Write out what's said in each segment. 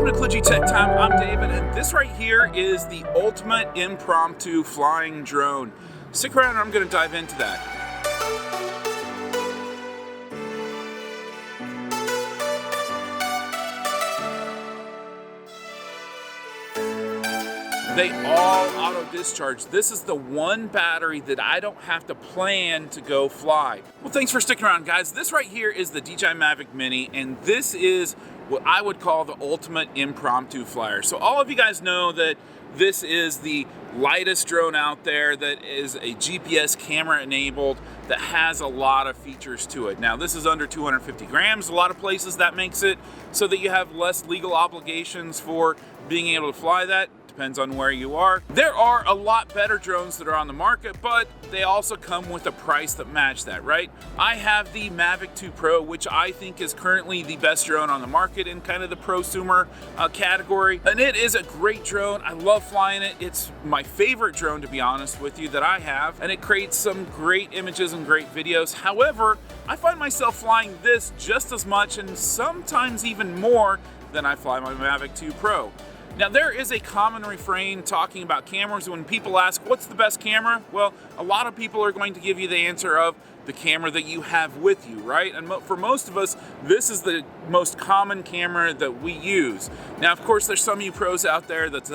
Welcome to Kludgy Tech Time. I'm David, and this right here is the ultimate impromptu flying drone. Stick around and I'm going to dive into that. They all auto-discharge. This is the one battery that I don't have to plan to go fly. Well, thanks for sticking around, guys. This right here is the DJI Mavic Mini, and this is what I would call the ultimate impromptu flyer. So all of you guys know that this is the lightest drone out there that is a GPS camera enabled that has a lot of features to it. Now, this is under 250 grams. A lot of places that makes it so that you have less legal obligations for being able to fly that. Depends on where you are. There are a lot better drones that are on the market, but they also come with a price that match that, right? I have the Mavic 2 Pro, which I think is currently the best drone on the market in kind of the prosumer category. And it is a great drone. I love flying it. It's my favorite drone, to be honest with you, that I have. And it creates some great images and great videos. However, I find myself flying this just as much and sometimes even more than I fly my Mavic 2 Pro. Now, there is a common refrain talking about cameras. When people ask, what's the best camera? Well, a lot of people are going to give you the answer of the camera that you have with you, right? And for most of us, this is the most common camera that we use. Now, of course, there's some of you pros out there that's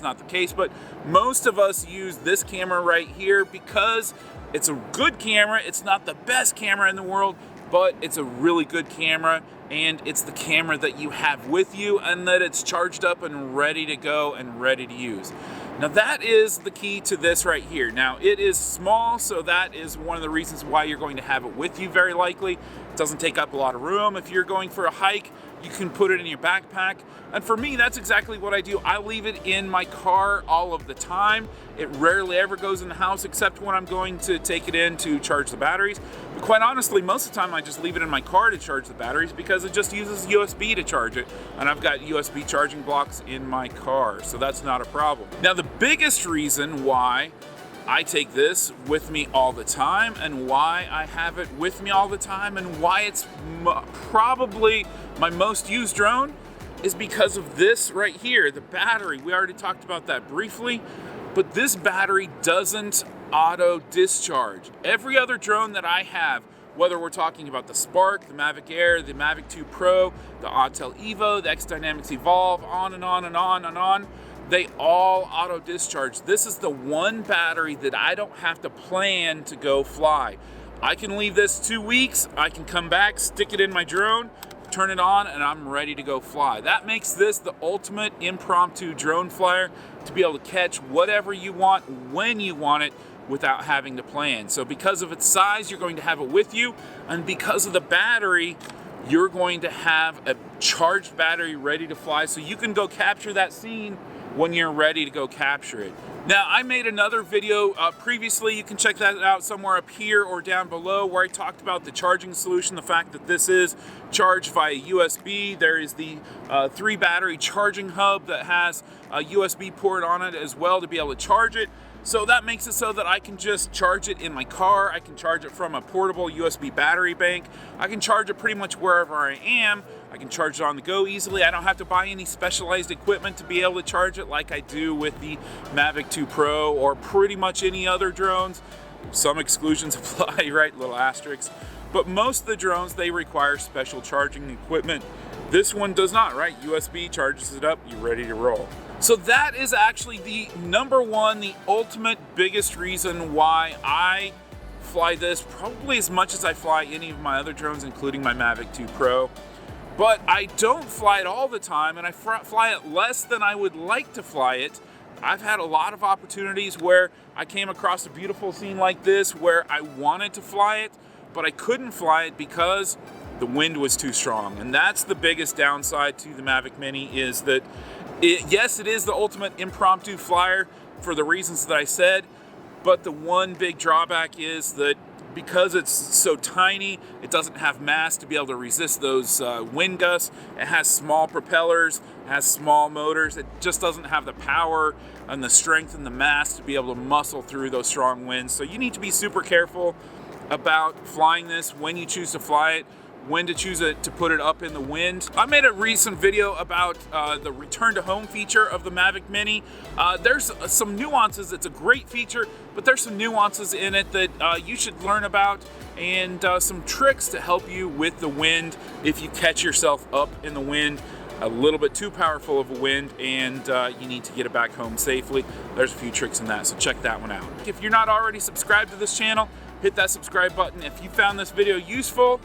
not the case, but most of us use this camera right here because it's a good camera. It's not the best camera in the world, but it's a really good camera, and it's the camera that you have with you and that it's charged up and ready to go and ready to use. Now, that is the key to this right here. Now, it is small, so that is one of the reasons why you're going to have it with you very likely. It doesn't take up a lot of room. If you're going for a hike, you can put it in your backpack. And for me, that's exactly what I do. I leave it in my car all of the time. It rarely ever goes in the house except when I'm going to take it in to charge the batteries. But quite honestly, most of the time I just leave it in my car to charge the batteries because it just uses USB to charge it. And I've got USB charging blocks in my car, so that's not a problem. Now, the biggest reason why I take this with me all the time and why I have it with me all the time and why it's probably my most used drone is because of this right here, the battery. We already talked about that briefly, but this battery doesn't auto-discharge. Every other drone that I have, whether we're talking about the Spark, the Mavic Air, the Mavic 2 Pro, the Autel Evo, the X Dynamics Evolve, on and on and on and on, they all auto-discharge. This is the one battery that I don't have to plan to go fly. I can leave this 2 weeks, I can come back, stick it in my drone, turn it on, and I'm ready to go fly. That makes this the ultimate impromptu drone flyer, to be able to catch whatever you want, when you want it, without having to plan. So because of its size, you're going to have it with you, and because of the battery, you're going to have a charged battery ready to fly, so you can go capture that scene when you're ready to go capture it. Now, I made another video previously. You can check that out somewhere up here or down below, where I talked about the charging solution, the fact that this is charged via USB. There is the 3 battery charging hub that has a USB port on it as well to be able to charge it. So that makes it so that I can just charge it in my car. I can charge it from a portable USB battery bank. I can charge it pretty much wherever I am. I can charge it on the go easily. I don't have to buy any specialized equipment to be able to charge it like I do with the Mavic 2 Pro or pretty much any other drones. Some exclusions apply, right? Little asterisks. But most of the drones, they require special charging equipment. This one does not, right? USB charges it up, you're ready to roll. So that is actually the number one, the ultimate biggest reason why I fly this, probably as much as I fly any of my other drones, including my Mavic 2 Pro. But I don't fly it all the time, and I fly it less than I would like to fly it. I've had a lot of opportunities where I came across a beautiful scene like this where I wanted to fly it, but I couldn't fly it because the wind was too strong. And that's the biggest downside to the Mavic Mini, is that yes, it is the ultimate impromptu flyer for the reasons that I said, but the one big drawback is that because it's so tiny, it doesn't have mass to be able to resist those wind gusts. It has small propellers, it has small motors. It just doesn't have the power and the strength and the mass to be able to muscle through those strong winds. So you need to be super careful about flying this when you choose to fly it. when to choose it to put it up in the wind. I made a recent video about the return to home feature of the Mavic Mini. There's some nuances. It's a great feature, but there's some nuances in it that you should learn about, and some tricks to help you with the wind if you catch yourself up in the wind, a little bit too powerful of a wind, and you need to get it back home safely. There's a few tricks in that, so check that one out. If you're not already subscribed to this channel, hit that subscribe button. If you found this video useful,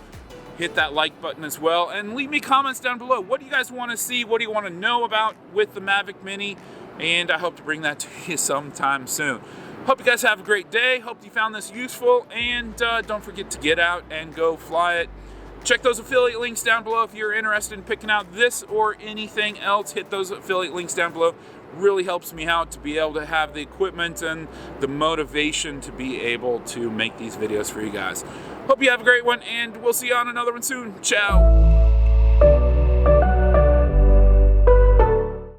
hit that like button as well, and leave me comments down below. What do you guys want to see? What do you want to know about with the Mavic Mini? And I hope to bring that to you sometime soon. Hope you guys have a great day. Hope you found this useful, and don't forget to get out and go fly it. Check those affiliate links down below if you're interested in picking out this or anything else. Hit those affiliate links down below. Really helps me out to be able to have the equipment and the motivation to be able to make these videos for you guys. Hope you have a great one, and we'll see you on another one soon. Ciao.